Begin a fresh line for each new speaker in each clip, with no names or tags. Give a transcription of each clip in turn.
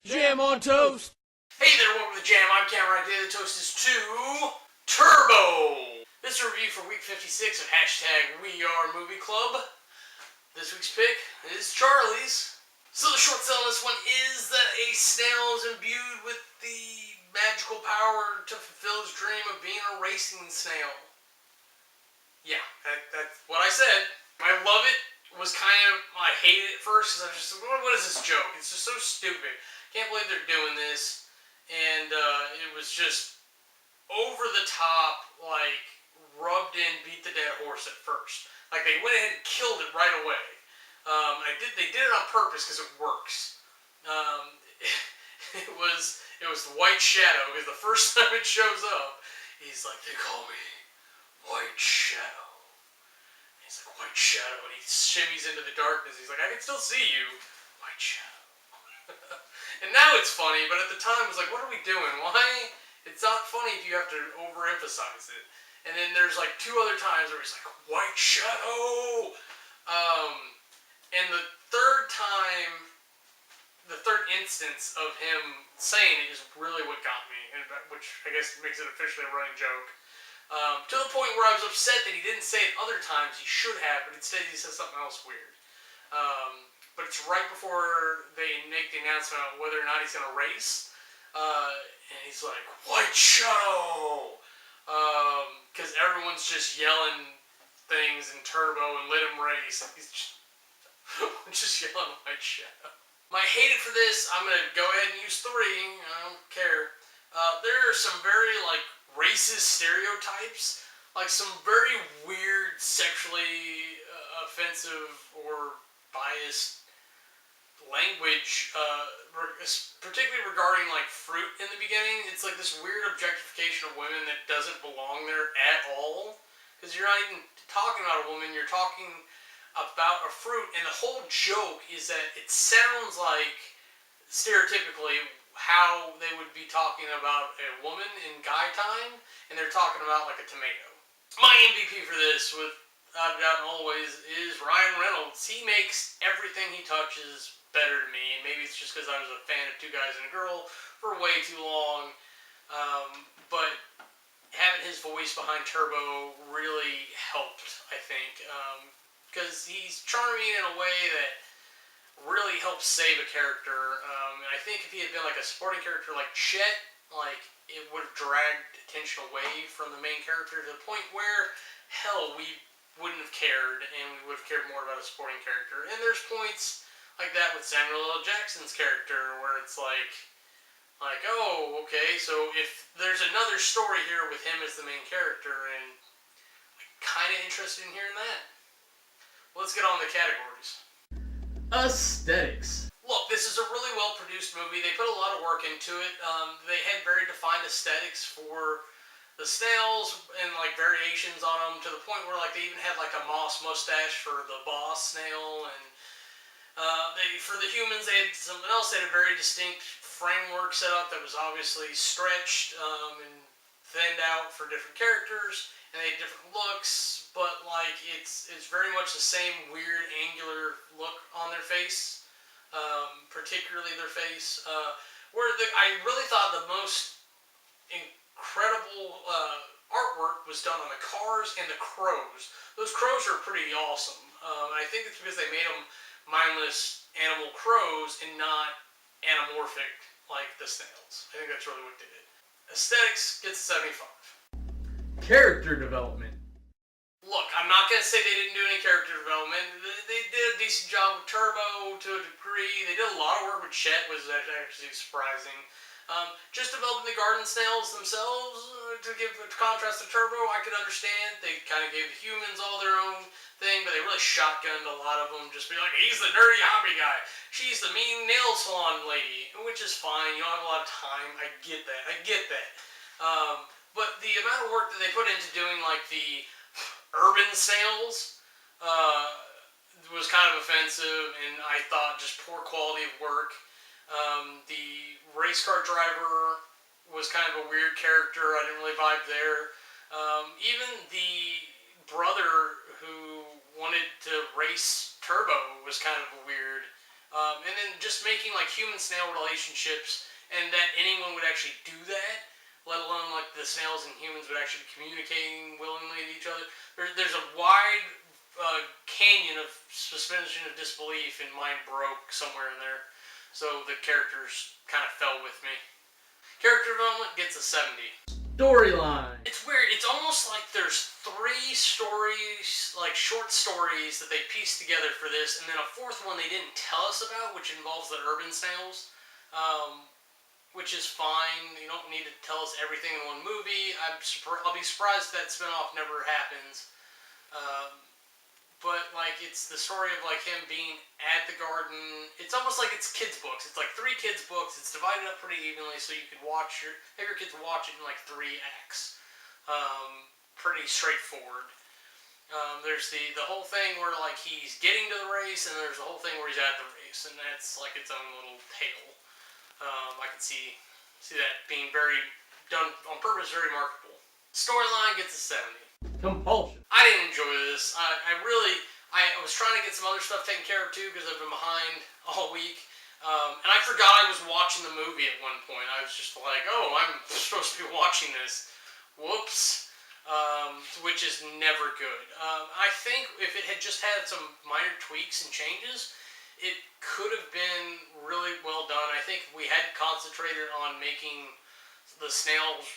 Jam on toast!
Hey there, welcome to the Jam. I'm Cameron. Today the toast is to Turbo. This review for week 56 of hashtag We Are Movie Club. This week's pick is Charlie's. So the short sell on this one is that a snail is imbued with the magical power to fulfill his dream of being a racing snail. Yeah, that's what I said. I love it. I hated it at first because I was just, what is this joke? It's just so stupid. Can't believe they're doing this. And it was just over the top, like, rubbed in, beat the dead horse at first. Like, they went ahead and killed it right away. They did it on purpose because it works. It was the White Shadow, because the first time it shows up, he's like, they call me White Shadow. He's like, White Shadow, and he shimmies into the darkness. He's like, I can still see you, White Shadow. And now it's funny, but at the time it was like, what are we doing? Why? It's not funny if you have to overemphasize it. And then there's like two other times where he's like, White Shadow! And the third instance of him saying it is really what got me, which I guess makes it officially a running joke. To the point where I was upset that he didn't say it other times. He should have, but instead he says something else weird. But it's right before they make the announcement on whether or not he's going to race. And he's like, White Shadow! Because everyone's just yelling things in Turbo and let him race. And he's just yelling White Shadow. My hate it for this, I'm going to go ahead and use 3. I don't care. There are some very, racist stereotypes. Like, some very weird, sexually offensive or biased language, particularly regarding fruit in the beginning. It's like this weird objectification of women that doesn't belong there at all, because you're not even talking about a woman, you're talking about a fruit, and the whole joke is that it sounds like stereotypically how they would be talking about a woman in guy time, and they're talking about like a tomato. My MVP for this, without a doubt and always, is Ryan Reynolds. He makes everything he touches better to me, and maybe it's just because I was a fan of Two Guys and a Girl for way too long, but having his voice behind Turbo really helped, I think, because he's charming in a way that really helps save a character. And I think if he had been like a supporting character like Chet, it would have dragged attention away from the main character to the point where, hell, we wouldn't have cared, and we would have cared more about a supporting character. And there's points like that with Samuel L. Jackson's character, where it's like, oh, okay, so if there's another story here with him as the main character, and I'm kind of interested in hearing that. Let's get on the categories.
Aesthetics.
Look, this is a really well-produced movie. They put a lot of work into it. They had very defined aesthetics for the snails and variations on them, to the point where they even had a moss mustache for the boss snail, and for the humans they had something else. They had a very distinct framework set up that was obviously stretched and thinned out for different characters, and they had different looks, but it's very much the same weird angular look on their face, particularly their face, I really thought the most incredible artwork was done on the cars and the crows. Those crows are pretty awesome. I think it's because they made them mindless animal crows and not anamorphic like the snails. I think that's really what did it. Aesthetics gets 75.
Character development.
Look, I'm not going to say they didn't do any character development. They did a decent job with Turbo to a degree. They did a lot of work with Chet, which is actually surprising. Just developing the garden snails themselves, to give a contrast to Turbo, I could understand. They kind of gave the humans all their own thing, but they really shotgunned a lot of them. Just be like, he's the nerdy hobby guy. She's the mean nail salon lady, which is fine. You don't have a lot of time. I get that. But the amount of work that they put into doing the urban snails was kind of offensive, and I thought just poor quality of work. The race car driver was kind of a weird character. I didn't really vibe there. Even the brother who wanted to race Turbo was kind of a weird And then just making like human-snail relationships, and that anyone would actually do that, let alone like the snails and humans would actually be communicating willingly to each other. There's a wide canyon of suspension of disbelief, and mine broke somewhere in there. So the characters kind of fell with me. Character development gets a 70.
Storyline.
It's weird. It's almost like there's 3 stories, like short stories, that they pieced together for this, and then a 4th one they didn't tell us about, which involves the urban snails, which is fine. You don't need to tell us everything in one movie. I'll be surprised if that spinoff never happens. But like, it's the story of like him being at the garden. It's almost like it's kids' books. It's like 3 kids' books. It's divided up pretty evenly, so you could have your kids watch it in like 3 acts. Pretty straightforward. There's the whole thing where like he's getting to the race, and there's the whole thing where he's at the race, and that's like its own little tale. I could see that being very done on purpose, very marketable. Storyline gets a 70.
Compulsion.
I didn't enjoy this. I was trying to get some other stuff taken care of too, because I've been behind all week. And I forgot I was watching the movie at one point. I was just like, oh, I'm supposed to be watching this. Whoops. Which is never good. I think if it had just had some minor tweaks and changes, it could have been really well done. I think if we had concentrated on making the snails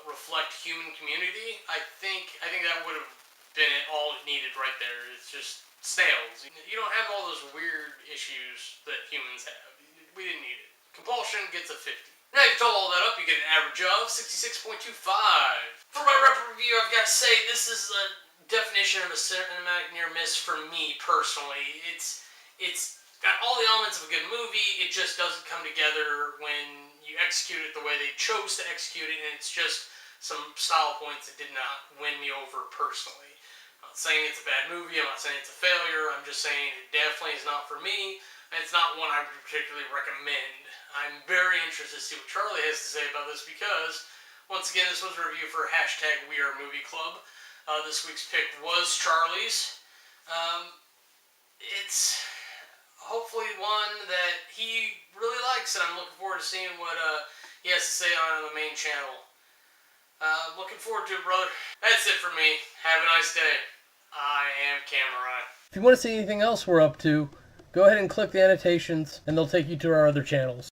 reflect human community, I think that would have been all it needed right there. It's just snails. You don't have all those weird issues that humans have. We didn't need it. Compulsion gets a 50. Now you've totaled all that up, you get an average of 66.25. For my rep review, I've got to say this is a definition of a cinematic near miss for me personally. It's got all the elements of a good movie. It just doesn't come together when you execute it the way they chose to execute it, and it's just some style points that did not win me over personally. I'm not saying it's a bad movie. I'm not saying it's a failure. I'm just saying it definitely is not for me, and it's not one I would particularly recommend. I'm very interested to see what Charlie has to say about this, because once again, this was a review for #WeAreMovieClub. This week's pick was Charlie's. It's hopefully one that he really likes, and I'm looking forward to seeing what he has to say on the main channel. Looking forward to it, brother. That's it for me. Have a nice day. I am Cameron.
If you want to see anything else we're up to, go ahead and click the annotations, and they'll take you to our other channels.